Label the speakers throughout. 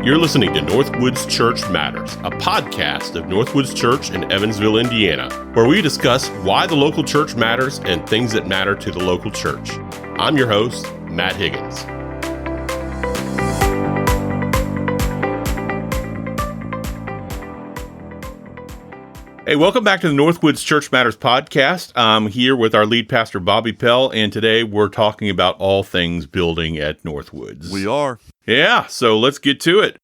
Speaker 1: You're listening to NorthWoods Church Matters, a podcast of NorthWoods Church in Evansville, Indiana, where we discuss why the local church matters and things that matter to the local church. I'm your host, Matt Higgins. Hey, welcome back to the NorthWoods Church Matters podcast. I'm here with our lead pastor, Bobby Pell, and today we're talking about all things building at NorthWoods.
Speaker 2: We are.
Speaker 1: Yeah, so let's get to it.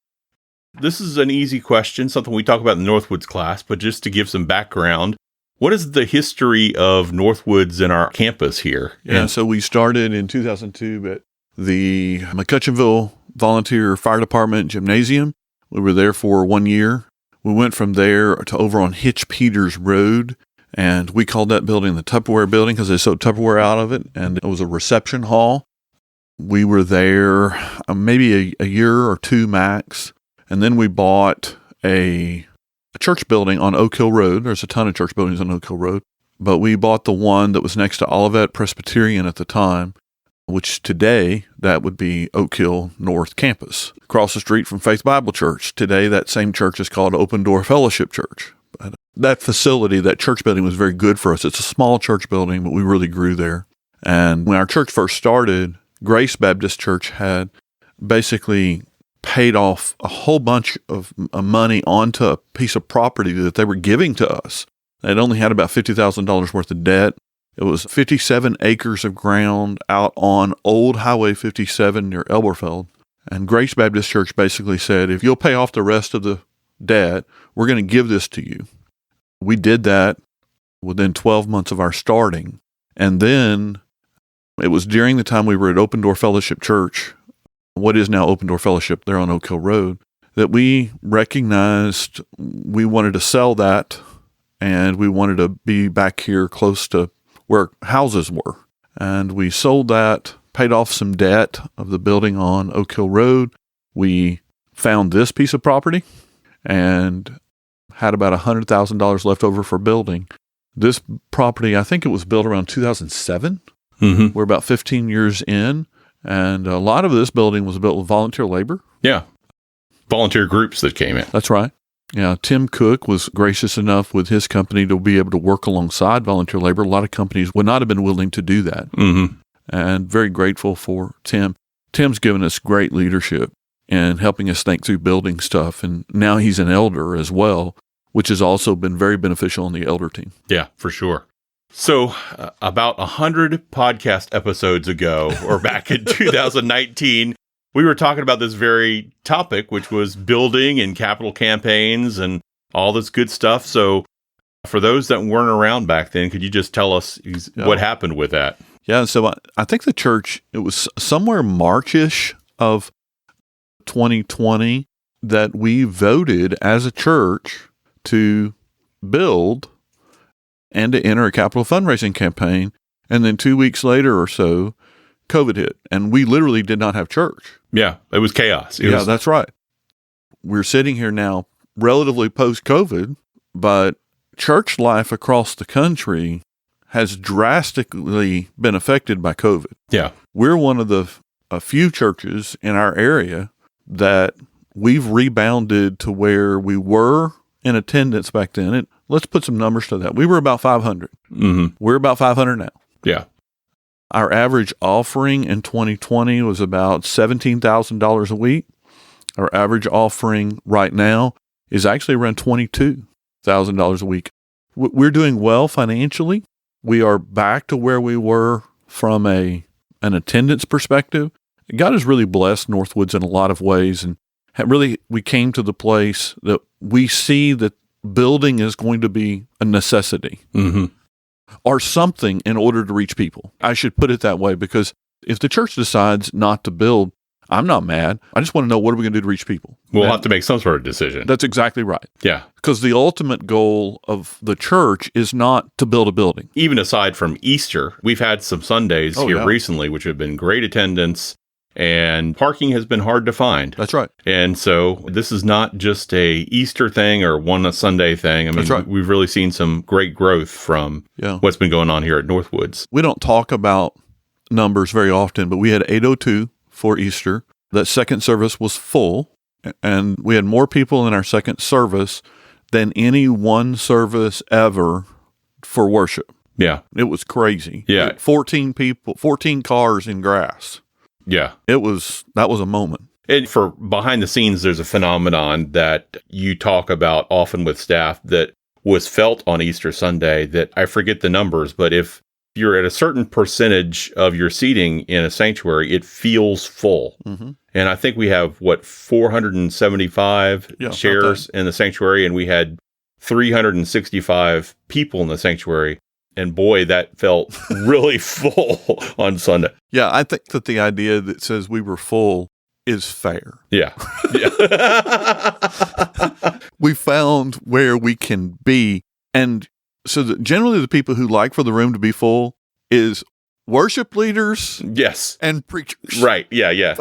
Speaker 1: This is an easy question, something we talk about in the NorthWoods class, but just to give some background, what is the history of NorthWoods in our campus here?
Speaker 2: Yeah, so we started in 2002 at the McCutcheonville Volunteer Fire Department Gymnasium. We were there for 1 year. We went from there to over on Hitch Peters Road, and we called that building the Tupperware building because they sold Tupperware out of it, and it was a reception hall. We were there maybe a year or two max, and then we bought a church building on Oak Hill Road. There's a ton of church buildings on Oak Hill Road, but we bought the one that was next to Olivet Presbyterian at the time, which today, that would be Oak Hill North Campus. Across the street from Faith Bible Church. Today, that same church is called Open Door Fellowship Church. But that facility, that church building was very good for us. It's a small church building, but we really grew there. And when our church first started, Grace Baptist Church had basically paid off a whole bunch of money onto a piece of property that they were giving to us. They'd only had about $50,000 worth of debt. It was 57 acres of ground out on Old Highway 57 near Elberfeld. And Grace Baptist Church basically said, if you'll pay off the rest of the debt, we're going to give this to you. We did that within 12 months of our starting. And then it was during the time we were at Open Door Fellowship Church, what is now Open Door Fellowship there on Oak Hill Road, that we recognized we wanted to sell that and we wanted to be back here close to where houses were. And we sold that, paid off some debt of the building on Oak Hill Road. We found this piece of property and had about $100,000 left over for building. This property, I think it was built around 2007. Mm-hmm. We're about 15 years in, and a lot of this building was built with volunteer labor.
Speaker 1: Yeah, volunteer groups that came in.
Speaker 2: That's right. Yeah, Tim Cook was gracious enough with his company to be able to work alongside volunteer labor. A lot of companies would not have been willing to do that. Mm-hmm. And very grateful for Tim. Tim's given us great leadership and helping us think through building stuff. And now he's an elder as well, which has also been very beneficial on the elder team.
Speaker 1: Yeah, for sure. So about 100 podcast episodes ago, or back in 2019, we were talking about this very topic, which was building and capital campaigns and all this good stuff. So for those that weren't around back then, could you just tell us what happened with that?
Speaker 2: Yeah, so I think the church, it was somewhere March-ish of 2020 that we voted as a church to build and to enter a capital fundraising campaign. And then 2 weeks later or so, COVID hit, and we literally did not have church.
Speaker 1: Yeah, it was chaos.
Speaker 2: That's right. We're sitting here now relatively post-COVID, but church life across the country has drastically been affected by COVID.
Speaker 1: Yeah.
Speaker 2: We're one of a few churches in our area that we've rebounded to where we were in attendance back then. And let's put some numbers to that. We were about 500. Mm-hmm. We're about 500 now.
Speaker 1: Yeah.
Speaker 2: Our average offering in 2020 was about $17,000 a week. Our average offering right now is actually around $22,000 a week. We're doing well financially. We are back to where we were from an attendance perspective. God has really blessed NorthWoods in a lot of ways, and really we came to the place that we see that building is going to be a necessity. Mm-hmm. Or something in order to reach people. I should put it that way, because if the church decides not to build, I'm not mad. I just want to know, what are we going to do to reach people?
Speaker 1: We'll have to make some sort of decision.
Speaker 2: That's exactly right.
Speaker 1: Yeah.
Speaker 2: Because the ultimate goal of the church is not to build a building.
Speaker 1: Even aside from Easter, we've had some Sundays recently, which have been great attendance, and parking has been hard to find.
Speaker 2: That's right.
Speaker 1: And so this is not just a Easter thing or one Sunday thing. I mean,
Speaker 2: That's right.
Speaker 1: We've really seen some great growth from what's been going on here at NorthWoods.
Speaker 2: We don't talk about numbers very often, but we had 802 for Easter. That second service was full. And we had more people in our second service than any one service ever for worship.
Speaker 1: Yeah.
Speaker 2: It was crazy.
Speaker 1: Yeah.
Speaker 2: 14 people, 14 cars in grass.
Speaker 1: Yeah.
Speaker 2: That was a moment.
Speaker 1: And for behind the scenes, there's a phenomenon that you talk about often with staff that was felt on Easter Sunday that I forget the numbers, but if you're at a certain percentage of your seating in a sanctuary, it feels full.
Speaker 2: Mm-hmm.
Speaker 1: And I think we have, 475 chairs in the sanctuary, and we had 365 people in the sanctuary. And boy, that felt really full on Sunday.
Speaker 2: Yeah, I think that the idea that says we were full is fair.
Speaker 1: Yeah.
Speaker 2: We found where we can be. And so generally the people who like for the room to be full is worship leaders.
Speaker 1: Yes.
Speaker 2: And preachers.
Speaker 1: Right. Yeah.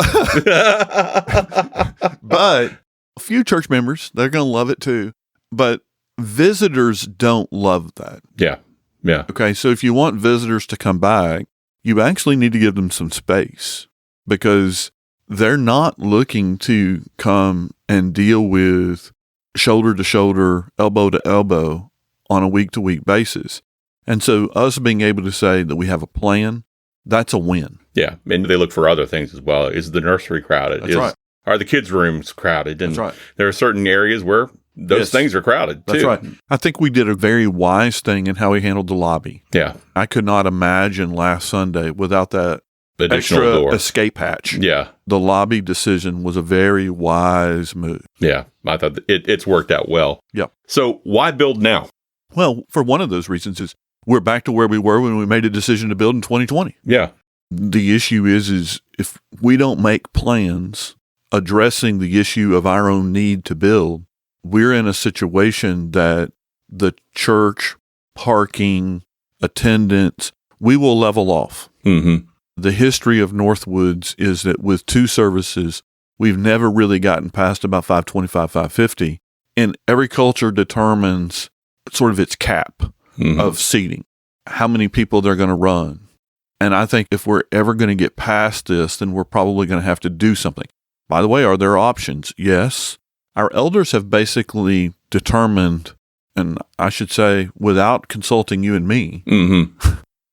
Speaker 2: But a few church members, they're going to love it too. But visitors don't love that.
Speaker 1: Yeah. Yeah.
Speaker 2: Okay. So if you want visitors to come back, you actually need to give them some space because they're not looking to come and deal with shoulder to shoulder, elbow to elbow on a week-to-week basis. And so us being able to say that we have a plan, that's a win.
Speaker 1: Yeah. And they look for other things as well. Is the nursery crowded?
Speaker 2: That's right.
Speaker 1: Are the kids' rooms crowded? And
Speaker 2: That's right.
Speaker 1: There are certain areas where those things are crowded, too.
Speaker 2: That's right. I think we did a very wise thing in how we handled the lobby.
Speaker 1: Yeah.
Speaker 2: I could not imagine last Sunday without that
Speaker 1: Additional
Speaker 2: extra
Speaker 1: door.
Speaker 2: escape hatch.
Speaker 1: Yeah.
Speaker 2: The lobby decision was a very wise move.
Speaker 1: Yeah. I thought it's worked out well.
Speaker 2: Yep.
Speaker 1: So why build now?
Speaker 2: Well, for one of those reasons is we're back to where we were when we made a decision to build in 2020.
Speaker 1: Yeah.
Speaker 2: The issue is if we don't make plans addressing the issue of our own need to build, we're in a situation that the church, parking, attendance, we will level off.
Speaker 1: Mm-hmm.
Speaker 2: The history of NorthWoods is that with two services, we've never really gotten past about 525, 550. And every culture determines sort of its cap of seating, how many people they're going to run. And I think if we're ever going to get past this, then we're probably going to have to do something. By the way, are there options? Yes. Our elders have basically determined, and I should say without consulting you and me,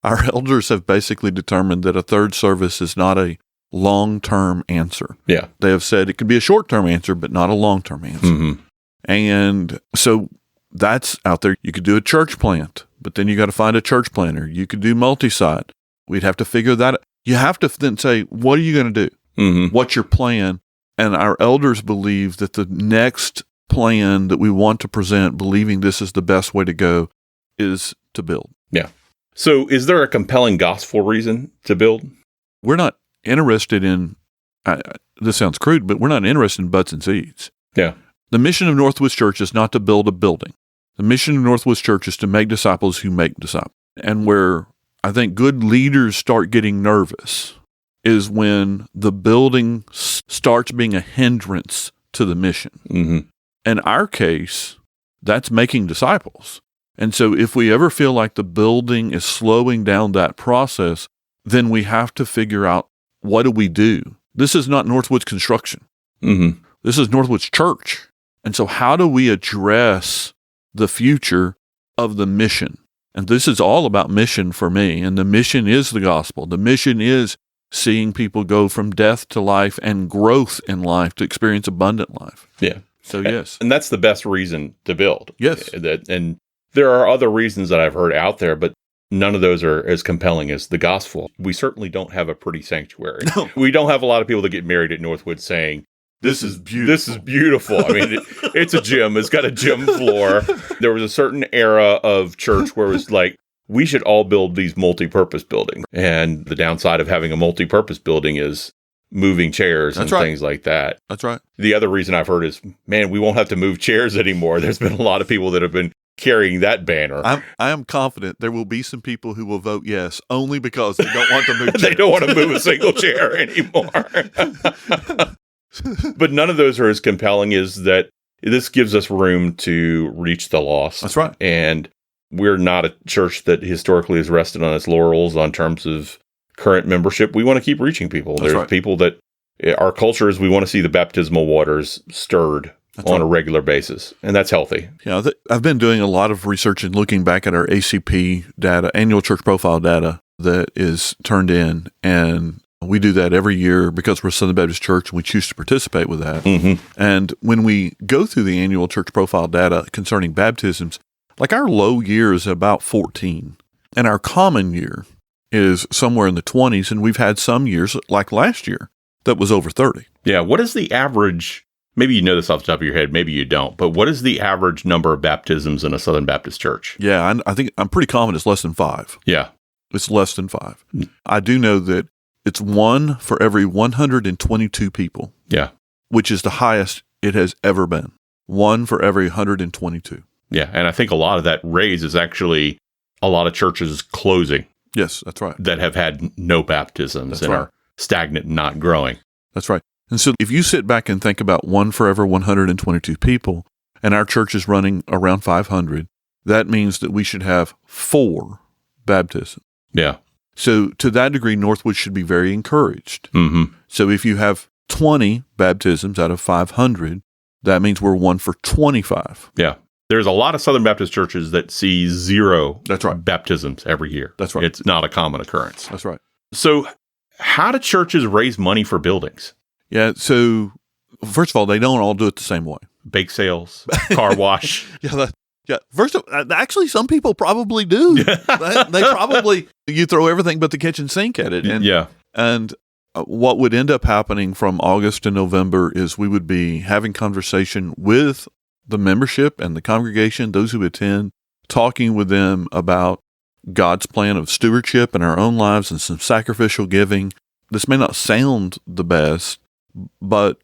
Speaker 2: our elders have basically determined that a third service is not a long-term answer.
Speaker 1: Yeah.
Speaker 2: They have said it could be a short-term answer, but not a long-term answer. And so that's out there. You could do a church plant, but then you got to find a church planter. You could do multi-site. We'd have to figure that out. You have to then say, what are you going to do? What's your plan? And our elders believe that the next plan that we want to present, believing this is the best way to go, is to build.
Speaker 1: Yeah. So is there a compelling gospel reason to build?
Speaker 2: We're not interested in, this sounds crude, but we're not interested in butts and seeds.
Speaker 1: Yeah.
Speaker 2: The mission of NorthWoods Church is not to build a building. The mission of NorthWoods Church is to make disciples who make disciples. And where I think good leaders start getting nervous is when the building starts being a hindrance to the mission. In our case, that's making disciples. And so if we ever feel like the building is slowing down that process, then we have to figure out, what do we do? This is not NorthWoods Construction. This is NorthWoods Church. And so how do we address the future of the mission? And this is all about mission for me. And the mission is the gospel. The mission is seeing people go from death to life and growth in life to experience abundant life.
Speaker 1: Yeah.
Speaker 2: So, yes.
Speaker 1: And that's the best reason to build.
Speaker 2: Yes.
Speaker 1: And there are other reasons that I've heard out there, but none of those are as compelling as the gospel. We certainly don't have a pretty sanctuary. No. We don't have a lot of people that get married at Northwood saying, this is beautiful. This is beautiful. I mean, it's a gym. It's got a gym floor. There was a certain era of church where it was like, we should all build these multi-purpose buildings. And the downside of having a multi-purpose building is moving chairs and things like that.
Speaker 2: That's right.
Speaker 1: The other reason I've heard is, man, we won't have to move chairs anymore. There's been a lot of people that have been carrying that banner.
Speaker 2: I am confident there will be some people who will vote yes, only because they don't want to move chairs.
Speaker 1: They don't want to move a single chair anymore. But none of those are as compelling as that this gives us room to reach the lost.
Speaker 2: That's right.
Speaker 1: And we're not a church that historically has rested on its laurels on terms of current membership. We want to keep reaching people.
Speaker 2: That's
Speaker 1: There's
Speaker 2: right.
Speaker 1: people that Our culture is we want to see the baptismal waters stirred on a regular basis, and that's healthy.
Speaker 2: Yeah, I've been doing a lot of research and looking back at our ACP data, annual church profile data that is turned in, and we do that every year because we're Southern Baptist Church and we choose to participate with that.
Speaker 1: Mm-hmm.
Speaker 2: And when we go through the annual church profile data concerning baptisms, like our low year is about 14, and our common year is somewhere in the 20s, and we've had some years, like last year, that was over 30.
Speaker 1: Yeah, what is the average? Maybe you know this off the top of your head, maybe you don't, but what is the average number of baptisms in a Southern Baptist church?
Speaker 2: Yeah, I think I'm pretty confident it's less than 5.
Speaker 1: Yeah.
Speaker 2: It's less than 5. I do know that it's 1 for every 122 people.
Speaker 1: Yeah.
Speaker 2: Which is the highest it has ever been. 1 for every 122.
Speaker 1: Yeah, and I think a lot of that raise is actually a lot of churches closing.
Speaker 2: Yes, that's right.
Speaker 1: That have had no baptisms and are stagnant and not growing.
Speaker 2: That's right. And so if you sit back and think about 1 for every 122 people, and our church is running around 500, that means that we should have 4 baptisms.
Speaker 1: Yeah.
Speaker 2: So to that degree, NorthWoods should be very encouraged.
Speaker 1: Mm-hmm.
Speaker 2: So if you have 20 baptisms out of 500, that means we're 1 for 25.
Speaker 1: Yeah. There's a lot of Southern Baptist churches that see 0
Speaker 2: That's right.
Speaker 1: baptisms every year.
Speaker 2: That's right.
Speaker 1: It's not a common occurrence.
Speaker 2: That's right.
Speaker 1: So how do churches raise money for buildings?
Speaker 2: Yeah. So first of all, they don't all do it the same way.
Speaker 1: Bake sales, car wash.
Speaker 2: Yeah. First of all, actually, some people probably do. They probably, you throw everything but the kitchen sink at it. And what would end up happening from August to November is we would be having conversation with the membership and the congregation, those who attend, talking with them about God's plan of stewardship in our own lives and some sacrificial giving. This may not sound the best, but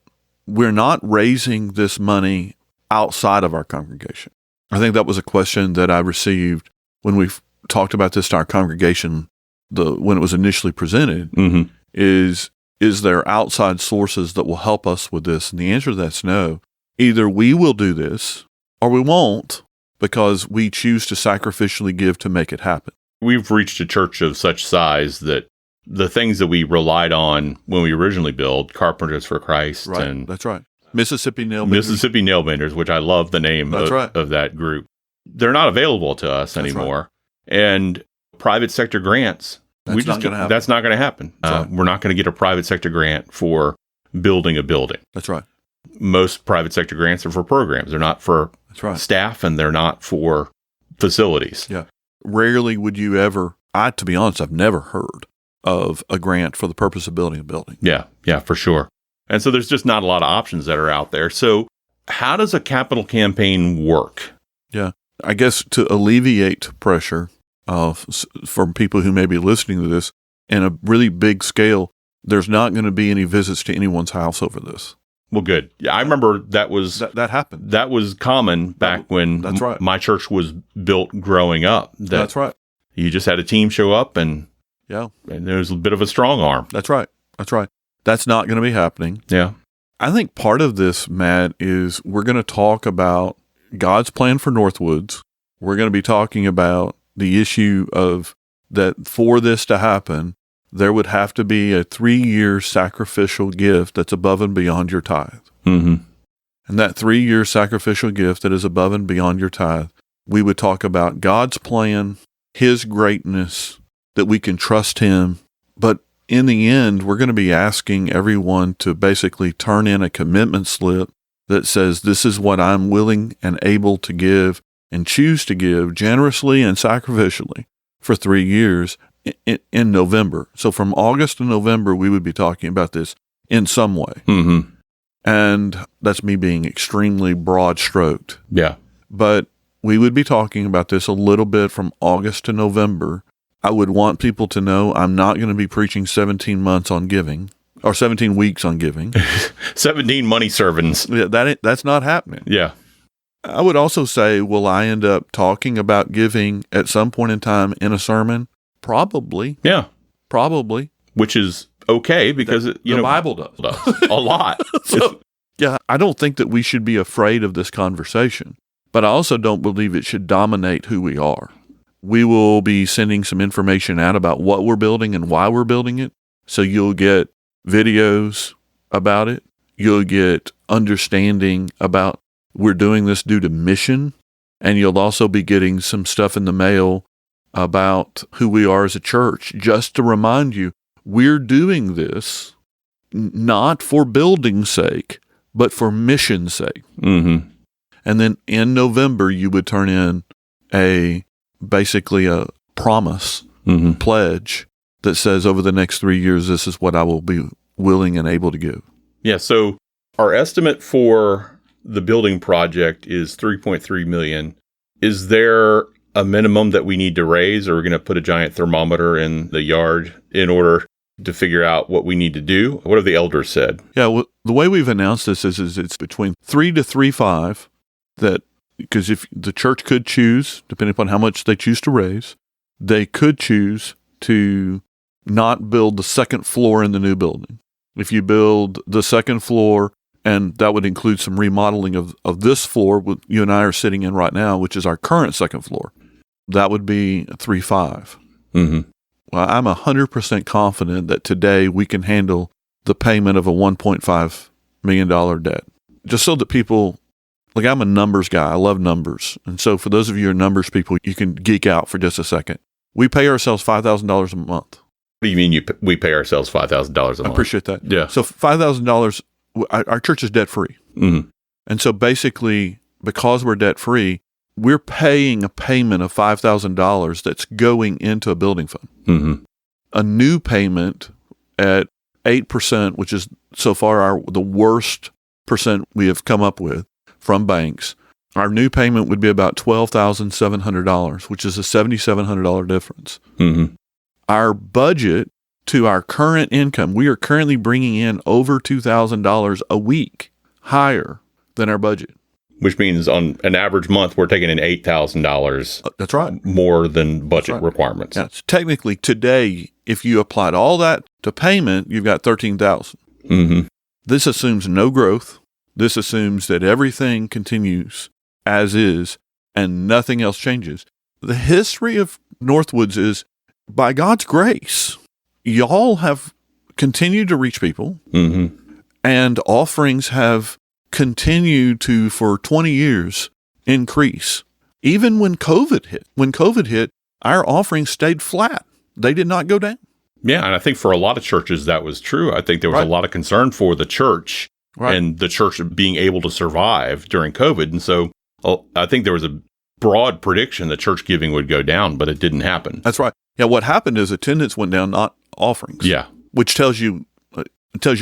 Speaker 2: we're not raising this money outside of our congregation. I think that was a question that I received when we talked about this to our congregation when it was initially presented,
Speaker 1: mm-hmm.
Speaker 2: is there outside sources that will help us with this? And the answer to that's no. Either we will do this or we won't, because we choose to sacrificially give to make it happen.
Speaker 1: We've reached a church of such size that the things that we relied on when we originally built, Carpenters for Christ,
Speaker 2: right.
Speaker 1: and
Speaker 2: that's right, Mississippi Nailbenders,
Speaker 1: which I love the name of that group, they're not available to us anymore. Right. And private sector grants,
Speaker 2: that's not going
Speaker 1: to happen.
Speaker 2: Right.
Speaker 1: We're not going to get a private sector grant for building a building.
Speaker 2: That's right.
Speaker 1: Most private sector grants are for programs. They're not for staff, and they're not for facilities.
Speaker 2: Yeah. Rarely would you ever, to be honest, I've never heard of a grant for the purpose of building a building.
Speaker 1: Yeah, for sure. And so there's just not a lot of options that are out there. So how does a capital campaign work?
Speaker 2: Yeah, I guess to alleviate pressure from people who may be listening to this in a really big scale, there's not going to be any visits to anyone's house over this.
Speaker 1: Well, good. Yeah, I remember that
Speaker 2: happened.
Speaker 1: That was common back when my church was built growing up.
Speaker 2: That's right.
Speaker 1: You just had a team show up and there was a bit of a strong arm.
Speaker 2: That's right. That's not going to be happening.
Speaker 1: Yeah.
Speaker 2: I think part of this, Matt, is we're going to talk about God's plan for NorthWoods. We're going to be talking about the issue of that for this to happen, there would have to be a 3-year sacrificial gift that's above and beyond your tithe.
Speaker 1: Mm-hmm.
Speaker 2: And that 3-year sacrificial gift that is above and beyond your tithe, we would talk about God's plan, His greatness, that we can trust Him. But in the end, we're going to be asking everyone to basically turn in a commitment slip that says, this is what I'm willing and able to give and choose to give generously and sacrificially for 3 years in November. So from August to November, we would be talking about this in some way.
Speaker 1: Mm-hmm.
Speaker 2: And that's me being extremely broad stroked.
Speaker 1: Yeah.
Speaker 2: But we would be talking about this a little bit from August to November. I would want people to know I'm not going to be preaching 17 months on giving or 17 weeks on giving.
Speaker 1: 17 money servants.
Speaker 2: Yeah, that's not happening.
Speaker 1: Yeah.
Speaker 2: I would also say, will I end up talking about giving at some point in time in a sermon? Probably.
Speaker 1: Yeah.
Speaker 2: Probably.
Speaker 1: Which is okay because the
Speaker 2: Bible does.
Speaker 1: A lot.
Speaker 2: Yeah, I don't think that we should be afraid of this conversation, but I also don't believe it should dominate who we are. We will be sending some information out about what we're building and why we're building it. So you'll get videos, about it. You'll get understanding about we're doing this due to mission. And you'll also be getting some stuff in the mail about who we are as a church, just to remind you, we're doing this not for building's sake, but for mission's sake.
Speaker 1: Mm-hmm.
Speaker 2: And then in November, you would turn in basically a promise, pledge that says over the next 3 years, this is what I will be willing and able to give.
Speaker 1: Yeah. So our estimate for the building project is $3.3 million. Is there a minimum that we need to raise, or are we going to put a giant thermometer in the yard in order to figure out what we need to do? What have the elders said?
Speaker 2: Yeah, well, the way we've announced this is it's between 3 to 3.5. That because if the church could choose, depending upon how much they choose to raise, they could choose to not build the second floor in the new building. If you build the second floor, and that would include some remodeling of this floor, what you and I are sitting in right now, which is our current second floor, that would be 3.5.
Speaker 1: Mm-hmm.
Speaker 2: Well, I'm 100% confident that today we can handle the payment of a $1.5 million debt. Just so that people, like, I'm a numbers guy. I love numbers. And so for those of you who are numbers people, you can geek out for just a second. We pay ourselves $5,000 a month.
Speaker 1: What do you mean we pay ourselves $5,000 a month?
Speaker 2: I appreciate that.
Speaker 1: Yeah.
Speaker 2: So $5,000, our church is debt-free.
Speaker 1: Mm-hmm.
Speaker 2: And so basically, because we're debt-free, we're paying a payment of $5,000 that's going into a building fund.
Speaker 1: Mm-hmm.
Speaker 2: A new payment at 8%, which is so far the worst percent we have come up with from banks, our new payment would be about $12,700, which is a $7,700 difference.
Speaker 1: Mm-hmm.
Speaker 2: Our budget to our current income, we are currently bringing in over $2,000 a week higher than our budget.
Speaker 1: Which means on an average month, we're taking in $8,000
Speaker 2: That's right.
Speaker 1: more than budget requirements.
Speaker 2: Yeah, so technically, today, if you applied all that to payment, you've got $13,000.
Speaker 1: Mm-hmm.
Speaker 2: This assumes no growth. This assumes that everything continues as is and nothing else changes. The history of NorthWoods is, by God's grace, y'all have continued to reach people, and offerings have continued to, for 20 years, increase. Even when COVID hit. When COVID hit, our offerings stayed flat. They did not go down.
Speaker 1: Yeah, and I think for a lot of churches that was true. I think there was a lot of concern for the church and the church being able to survive during COVID. And so I think there was a broad prediction that church giving would go down, but it didn't happen.
Speaker 2: That's right. Yeah, what happened is attendance went down, not offerings.
Speaker 1: Yeah.
Speaker 2: Which tells you a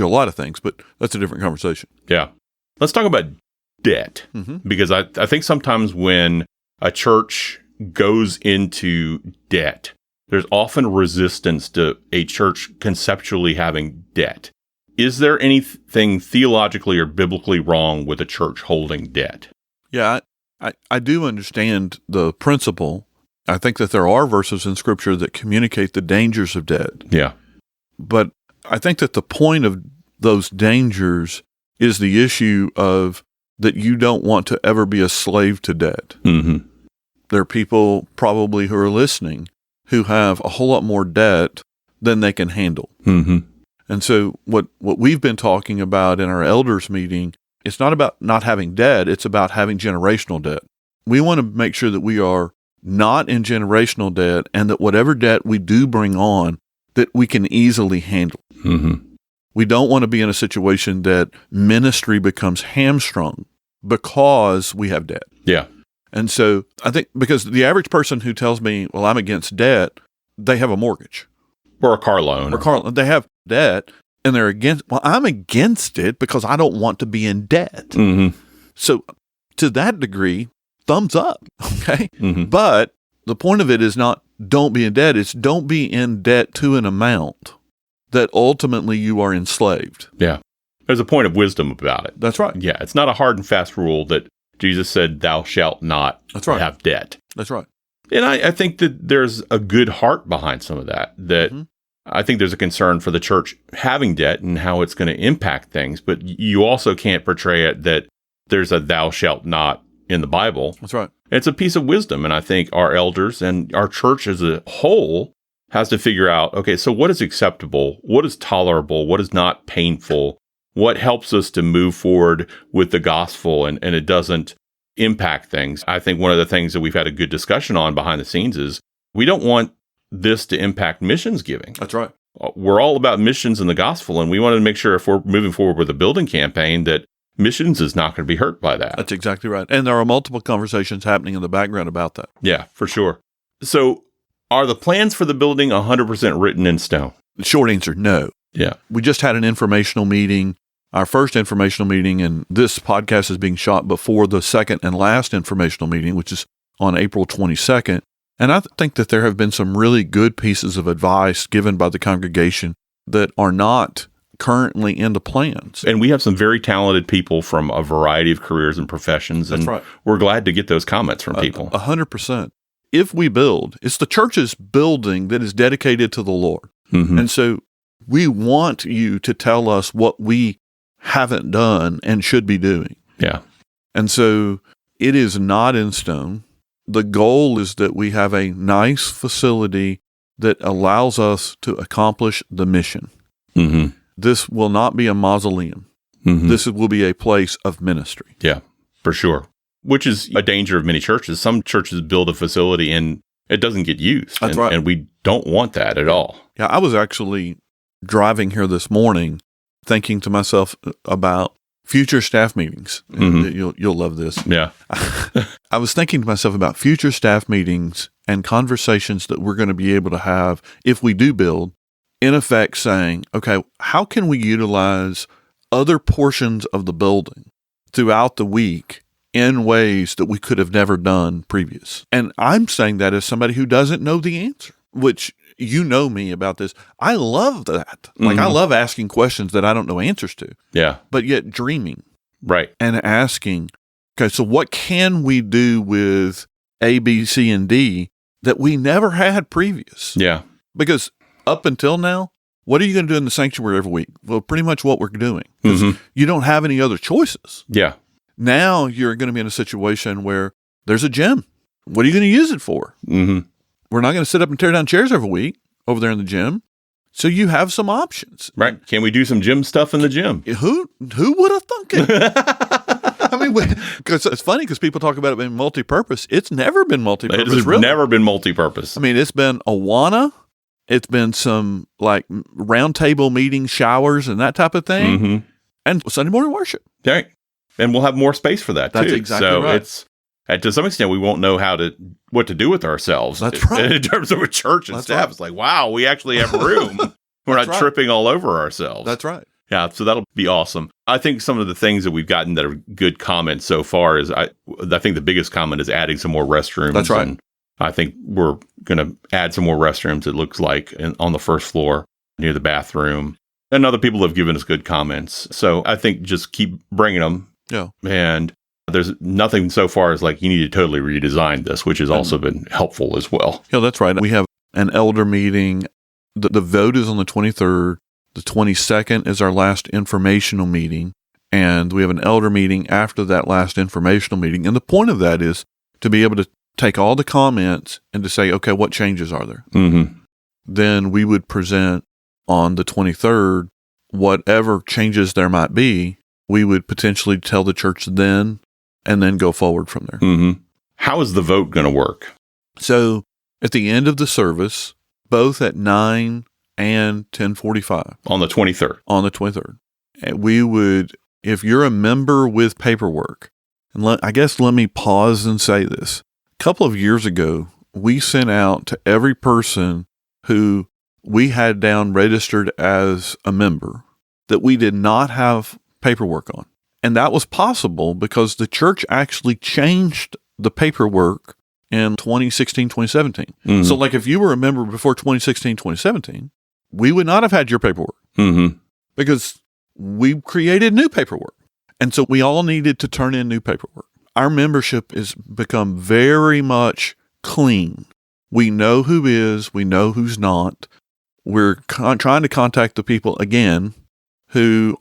Speaker 2: lot of things, but that's a different conversation.
Speaker 1: Yeah. Let's talk about debt, because I think sometimes when a church goes into debt, there's often resistance to a church conceptually having debt. Is there anything theologically or biblically wrong with a church holding debt?
Speaker 2: Yeah, I do understand the principle. I think that there are verses in Scripture that communicate the dangers of debt.
Speaker 1: Yeah.
Speaker 2: But I think that the point of those dangers is the issue of that you don't want to ever be a slave to debt.
Speaker 1: Mm-hmm.
Speaker 2: There are people probably who are listening who have a whole lot more debt than they can handle.
Speaker 1: Mm-hmm.
Speaker 2: And so what we've been talking about in our elders meeting, it's not about not having debt, it's about having generational debt. We want to make sure that we are not in generational debt, and that whatever debt we do bring on, that we can easily handle.
Speaker 1: Mm-hmm.
Speaker 2: We don't want to be in a situation that ministry becomes hamstrung because we have debt.
Speaker 1: Yeah.
Speaker 2: And so I think because the average person who tells me, well, I'm against debt, they have a mortgage.
Speaker 1: Or a car loan.
Speaker 2: They have debt, and they're against, well, I'm against it because I don't want to be in debt.
Speaker 1: Mm-hmm.
Speaker 2: So to that degree, thumbs up, okay?
Speaker 1: Mm-hmm.
Speaker 2: But the point of it is not don't be in debt, it's don't be in debt to an amount that ultimately you are enslaved.
Speaker 1: Yeah. There's a point of wisdom about it.
Speaker 2: That's right.
Speaker 1: Yeah. It's not a hard and fast rule that Jesus said, thou shalt not have debt.
Speaker 2: That's right.
Speaker 1: And I think that there's a good heart behind some of that I think there's a concern for the church having debt and how it's going to impact things, but you also can't portray it that there's a thou shalt not in the Bible.
Speaker 2: That's right.
Speaker 1: It's a piece of wisdom, and I think our elders and our church as a whole has to figure out, okay, so what is acceptable? What is tolerable? What is not painful? what helps us to move forward with the gospel and it doesn't impact things. I think one of the things that we've had a good discussion on behind the scenes is we don't want this to impact missions giving.
Speaker 2: That's right.
Speaker 1: We're all about missions and the gospel, and we wanted to make sure if we're moving forward with a building campaign that missions is not going to be hurt by that.
Speaker 2: That's exactly right. And there are multiple conversations happening in the background about that.
Speaker 1: Yeah, for sure. So are the plans for the building 100% written in stone?
Speaker 2: The short answer, no.
Speaker 1: Yeah.
Speaker 2: We just had an informational meeting, our first informational meeting, and this podcast is being shot before the second and last informational meeting, which is on April 22nd. And I think that there have been some really good pieces of advice given by the congregation that are not currently in the plans.
Speaker 1: And we have some very talented people from a variety of careers and professions.
Speaker 2: That's
Speaker 1: and
Speaker 2: right.
Speaker 1: We're glad to get those comments from people.
Speaker 2: 100%. If we build, it's the church's building that is dedicated to the Lord.
Speaker 1: Mm-hmm.
Speaker 2: And so we want you to tell us what we haven't done and should be doing.
Speaker 1: Yeah.
Speaker 2: And so it is not in stone. The goal is that we have a nice facility that allows us to accomplish the mission.
Speaker 1: Mm-hmm.
Speaker 2: This will not be a mausoleum.
Speaker 1: Mm-hmm.
Speaker 2: This will be a place of ministry.
Speaker 1: Yeah, for sure. Which is a danger of many churches. Some churches build a facility and it doesn't get used.
Speaker 2: That's right.
Speaker 1: And we don't want that at all.
Speaker 2: Yeah, I was actually driving here this morning thinking to myself about future staff meetings.
Speaker 1: Mm-hmm.
Speaker 2: You'll love this.
Speaker 1: Yeah.
Speaker 2: I was thinking to myself about future staff meetings and conversations that we're going to be able to have if we do build, in effect saying, okay, how can we utilize other portions of the building throughout the week in ways that we could have never done previous? And I'm saying that as somebody who doesn't know the answer, which you know me about this. I love that. Like, I love asking questions that I don't know answers to.
Speaker 1: Yeah.
Speaker 2: But yet dreaming.
Speaker 1: Right.
Speaker 2: And asking, okay, so what can we do with A, B, C, and D that we never had previous?
Speaker 1: Yeah.
Speaker 2: Because up until now, what are you going to do in the sanctuary every week? Well, pretty much what we're doing. Because you don't have any other choices.
Speaker 1: Yeah.
Speaker 2: Now you're going to be in a situation where there's a gym. What are you going to use it for?
Speaker 1: Mm-hmm.
Speaker 2: We're not going to sit up and tear down chairs every week over there in the gym. So you have some options.
Speaker 1: Right. Can we do some gym stuff in the gym?
Speaker 2: Who would have thunk it? I mean, because it's funny because people talk about it being multi-purpose. It's never been multi-purpose.
Speaker 1: It's
Speaker 2: really.
Speaker 1: never been multi-purpose.
Speaker 2: I mean, it's been Awana. It's been some like round table meeting showers and that type of thing.
Speaker 1: Mm-hmm.
Speaker 2: And Sunday morning worship.
Speaker 1: Right. And we'll have more space for that, too.
Speaker 2: That's exactly right.
Speaker 1: It's, to some extent, we won't know what to do with ourselves.
Speaker 2: That's right.
Speaker 1: In terms of a church and
Speaker 2: That's
Speaker 1: staff,
Speaker 2: right.
Speaker 1: It's like, wow, we actually have room. We're not
Speaker 2: That's right.
Speaker 1: tripping all over ourselves.
Speaker 2: That's right.
Speaker 1: Yeah, so that'll be awesome. I think some of the things that we've gotten that are good comments so far is, I think the biggest comment is adding some more restrooms.
Speaker 2: That's right.
Speaker 1: And I think we're going to add some more restrooms, it looks like, on the first floor near the bathroom. And other people have given us good comments. So I think just keep bringing them.
Speaker 2: Yeah.
Speaker 1: And there's nothing so far as like, you need to totally redesign this, which has also been helpful as well.
Speaker 2: Yeah, that's right. We have an elder meeting. The vote is on the 23rd. The 22nd is our last informational meeting. And we have an elder meeting after that last informational meeting. And the point of that is to be able to take all the comments and to say, okay, what changes are there?
Speaker 1: Mm-hmm.
Speaker 2: Then we would present on the 23rd, whatever changes there might be, we would potentially tell the church then, and then go forward from there.
Speaker 1: Mm-hmm. How is the vote going to work?
Speaker 2: So at the end of the service, both at 9 and 10:45.
Speaker 1: On the 23rd.
Speaker 2: On the 23rd. We would, if you're a member with paperwork, and I guess let me pause and say this. A couple of years ago, we sent out to every person who we had down registered as a member that we did not have paperwork on. And that was possible because the church actually changed the paperwork in 2016, 2017.
Speaker 1: Mm-hmm.
Speaker 2: So like if you were a member before 2016, 2017, we would not have had your paperwork because we created new paperwork. And so we all needed to turn in new paperwork. Our membership has become very much clean. We know who is, we know who's not. We're trying to contact the people again who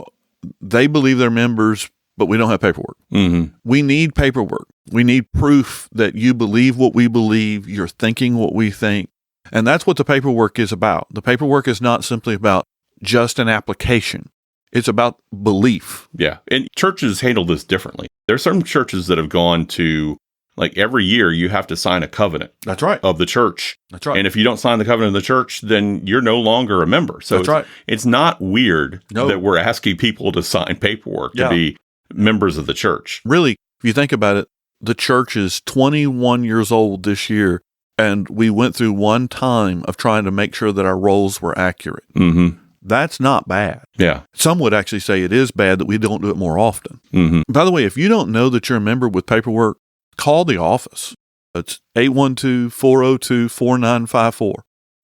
Speaker 2: they believe they're members, but we don't have paperwork.
Speaker 1: Mm-hmm.
Speaker 2: We need paperwork. We need proof that you believe what we believe, you're thinking what we think. And that's what the paperwork is about. The paperwork is not simply about just an application. It's about belief.
Speaker 1: Yeah. And churches handle this differently. There's some churches that have gone to, like, every year you have to sign a covenant.
Speaker 2: That's right.
Speaker 1: Of the church.
Speaker 2: That's right.
Speaker 1: And if you don't sign the covenant of the church, then you're no longer a member. So
Speaker 2: That's right.
Speaker 1: It's not weird
Speaker 2: No.
Speaker 1: that we're asking people to sign paperwork to be members of the church.
Speaker 2: Really, if you think about it, the church is 21 years old this year, and we went through one time of trying to make sure that our roles were accurate.
Speaker 1: Mm-hmm.
Speaker 2: That's not bad.
Speaker 1: Yeah.
Speaker 2: Some would actually say it is bad that we don't do it more often.
Speaker 1: Mm-hmm.
Speaker 2: By the way, if you don't know that you're a member with paperwork, call the office. It's 812-402-4954.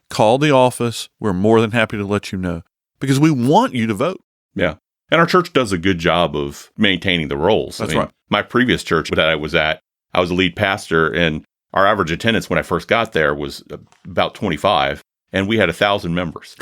Speaker 2: Call the office. We're more than happy to let you know because we want you to vote.
Speaker 1: Yeah. And our church does a good job of maintaining the roles.
Speaker 2: That's right.
Speaker 1: My previous church that I was at, I was a lead pastor, and our average attendance when I first got there was about 25, and we had 1,000 members.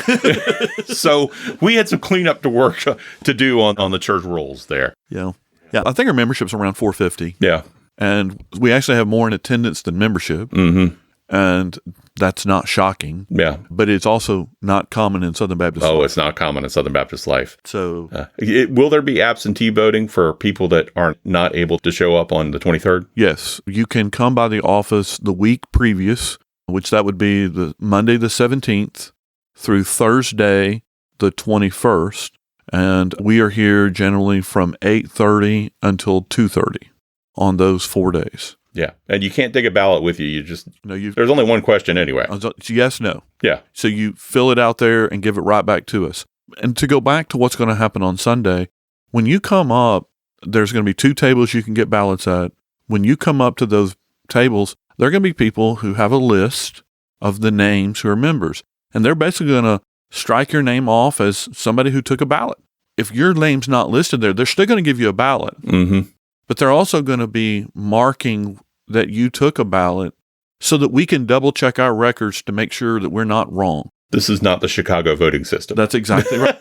Speaker 1: So we had some cleanup to work to do on the church rolls there.
Speaker 2: Yeah. I think our membership's around 450.
Speaker 1: Yeah.
Speaker 2: And we actually have more in attendance than membership.
Speaker 1: Mm-hmm.
Speaker 2: And that's not shocking.
Speaker 1: Yeah.
Speaker 2: But it's also not common in Southern Baptist life.
Speaker 1: It's not common in Southern Baptist life.
Speaker 2: So,
Speaker 1: will there be absentee voting for people that aren't not able to show up on the 23rd?
Speaker 2: yes, you can come by the office the week previous, which that would be the Monday the 17th through Thursday the 21st. And we are here generally from 8:30 until 2:30 on those 4 days.
Speaker 1: Yeah. And you can't take a ballot with you. There's only one question anyway.
Speaker 2: It's yes, no.
Speaker 1: Yeah.
Speaker 2: So you fill it out there and give it right back to us. And to go back to what's going to happen on Sunday, when you come up, there's going to be 2 tables you can get ballots at. When you come up to those tables, there are going to be people who have a list of the names who are members. And they're basically going to strike your name off as somebody who took a ballot. If your name's not listed there, they're still going to give you a ballot.
Speaker 1: Mm-hmm.
Speaker 2: But they're also going to be marking that you took a ballot so that we can double check our records to make sure that we're not wrong.
Speaker 1: This is not the Chicago voting system.
Speaker 2: That's exactly right.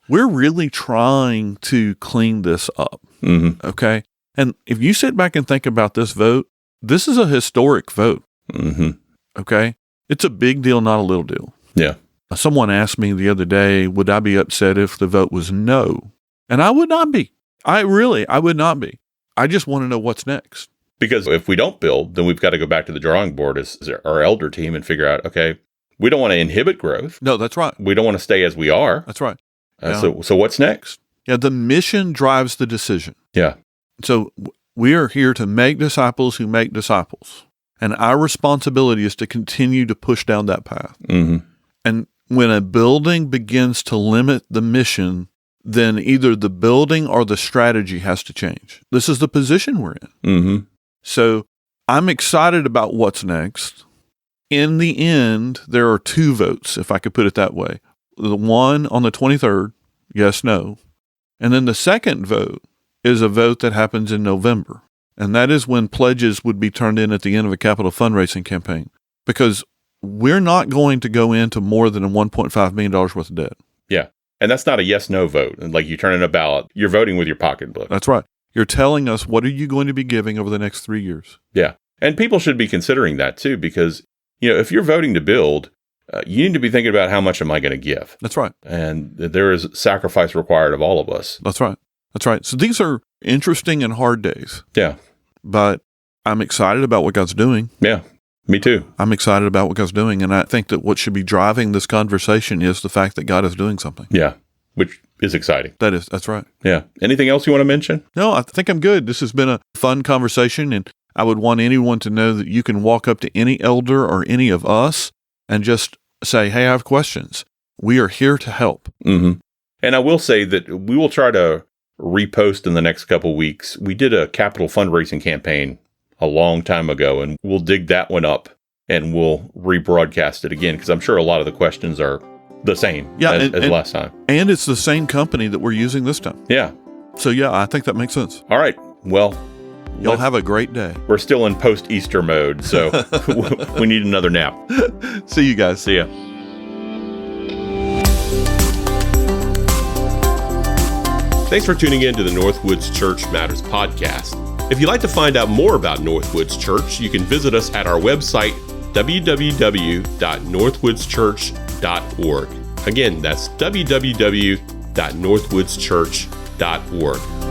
Speaker 2: We're really trying to clean this up.
Speaker 1: Mm-hmm.
Speaker 2: Okay. And if you sit back and think about this vote, this is a historic vote.
Speaker 1: Mm-hmm.
Speaker 2: Okay. It's a big deal, not a little deal.
Speaker 1: Yeah.
Speaker 2: Someone asked me the other day, would I be upset if the vote was no? And I would not be. I would not be. I just want to know what's next.
Speaker 1: Because if we don't build, then we've got to go back to the drawing board as our elder team and figure out, okay, we don't want to inhibit growth.
Speaker 2: No, that's right.
Speaker 1: We don't want to stay as we are.
Speaker 2: That's right.
Speaker 1: So what's next?
Speaker 2: Yeah, the mission drives the decision.
Speaker 1: Yeah.
Speaker 2: So we are here to make disciples who make disciples. And our responsibility is to continue to push down that path.
Speaker 1: Mm-hmm.
Speaker 2: And when a building begins to limit the mission, then either the building or the strategy has to change. This is the position we're in.
Speaker 1: Mm-hmm.
Speaker 2: So I'm excited about what's next. In the end, there are 2 votes, if I could put it that way. The one on the 23rd, yes, no. And then the second vote is a vote that happens in November. And that is when pledges would be turned in at the end of a capital fundraising campaign. Because we're not going to go into more than $1.5 million worth of debt.
Speaker 1: Yeah. And that's not a yes-no vote. Like you turn in a ballot, you're voting with your pocketbook.
Speaker 2: That's right. You're telling us what are you going to be giving over the next 3 years.
Speaker 1: Yeah. And people should be considering that too, because, if you're voting to build, you need to be thinking about how much am I going to give?
Speaker 2: That's right.
Speaker 1: And there is sacrifice required of all of us.
Speaker 2: That's right. That's right. So these are interesting and hard days.
Speaker 1: Yeah.
Speaker 2: But I'm excited about what God's doing.
Speaker 1: Yeah. Me too.
Speaker 2: I'm excited about what God's doing. And I think that what should be driving this conversation is the fact that God is doing something.
Speaker 1: Yeah. Which is exciting.
Speaker 2: That's right.
Speaker 1: Yeah. Anything else you want to mention?
Speaker 2: No, I think I'm good. This has been a fun conversation. And I would want anyone to know that you can walk up to any elder or any of us and just say, hey, I have questions. We are here to help.
Speaker 1: Mm-hmm. And I will say that we will try to repost in the next couple of weeks. We did a capital fundraising campaign a long time ago, and we'll dig that one up and we'll rebroadcast it again because I'm sure a lot of the questions are the same as last time.
Speaker 2: And it's the same company that we're using this time.
Speaker 1: Yeah.
Speaker 2: So, yeah, I think that makes sense.
Speaker 1: All right. Well,
Speaker 2: y'all have a great day.
Speaker 1: We're still in post-Easter mode, so we need another nap.
Speaker 2: See you guys.
Speaker 1: See ya. Thanks for tuning in to the NorthWoods Church Matters podcast. If you'd like to find out more about NorthWoods Church, you can visit us at our website, www.northwoodschurch.org. Again, that's www.northwoodschurch.org. www.northwoodschurch.org.